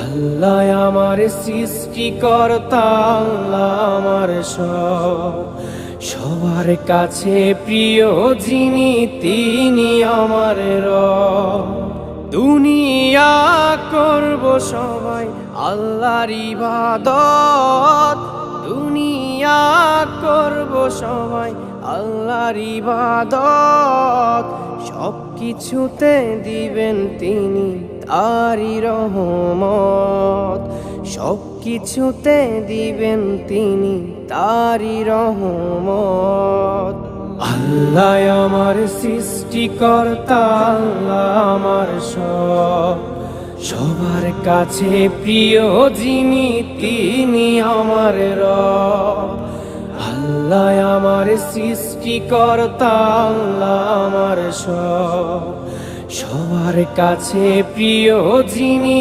আল্লাহ আমার সৃষ্টিকর্তা, আল্লাহ আমার সব, সবার কাছে প্রিয় যিনি তিনি আমার রব। দুনিয়া করব সবাই আল্লাহর ইবাদত, দুনিয়া করব সবাই আল্লাহর ইবাদত, সব কিছুতে দিবেন তিনি তারি রহমত, সব কিছুতে দিবেন তিনি তারি রহমত। আল্লাহ আমার সৃষ্টিকর্তা, আল্লাহ আমার সব, সবার কাছে প্রিয় যিনি তিনি আমার রব। আল্লাহ আমার সৃষ্টিকর্তা, আল্লাহ আমার সব, সবার কাছে প্রিয় যিনি